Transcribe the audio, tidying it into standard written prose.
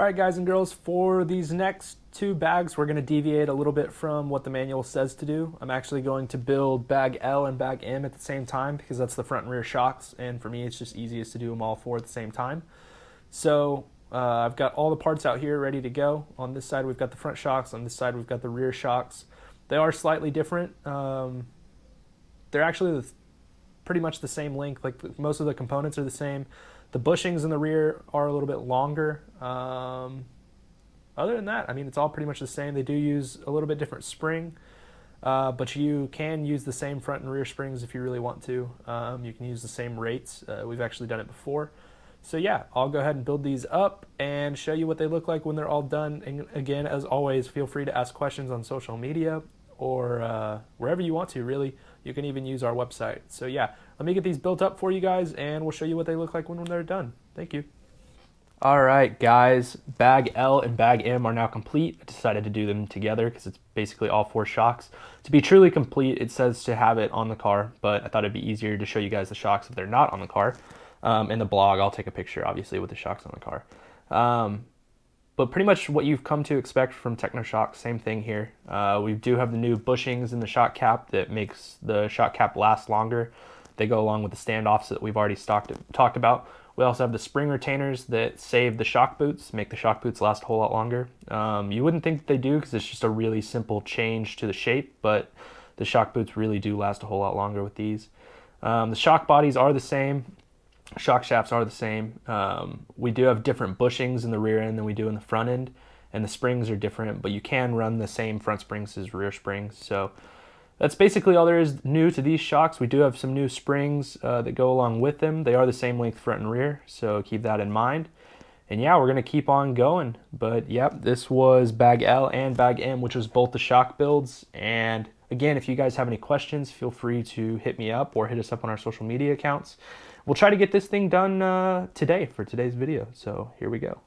All right, guys and girls, for these next two bags, we're going to deviate a little bit from what the manual says to do. I'm actually going to build bag L and bag M at the same time because that's the front and rear shocks, and for me it's just easiest to do them all four at the same time. So I've got all the parts out here ready to go. On this side we've got the front shocks, on this side we've got the rear shocks. They are slightly different. They're actually pretty much the same length, like most of the components are the same. The bushings in the rear are a little bit longer. Other than that, I mean, it's all pretty much the same. They do use a little bit different spring, but you can use the same front and rear springs if you really want to. You can use the same rates. We've actually done it before. So yeah, I'll go ahead and build these up and show you what they look like when they're all done. And again, as always, feel free to ask questions on social media or wherever you want to, really. You can even use our website. So yeah, let me get these built up for you guys and we'll show you what they look like when they're done. Thank you. All right, guys, bag L and bag M are now complete. I decided to do them together because it's basically all four shocks. To be truly complete, it says to have it on the car, but I thought it'd be easier to show you guys the shocks if they're not on the car. In the blog, I'll take a picture, obviously, with the shocks on the car. But pretty much what you've come to expect from Tekno shocks, same thing here. We do have the new bushings in the shock cap that makes the shock cap last longer. They go along with the standoffs that we've already talked about. We also have the spring retainers that save the shock boots, make the shock boots last a whole lot longer. You wouldn't think they do because it's just a really simple change to the shape, but the shock boots really do last a whole lot longer with these. The shock bodies are the same. Shock shafts are the same. We do have different bushings in the rear end than we do in the front end, and the springs are different, but you can run the same front springs as rear springs. So that's basically all there is new to these shocks. We do have some new springs that go along with them. They are the same length front and rear, so keep that in mind. And yeah, we're gonna keep on going. But yep, this was bag L and bag M, which was both the shock builds. And again, if you guys have any questions, feel free to hit me up or hit us up on our social media accounts. We'll try to get this thing done today for today's video. So here we go.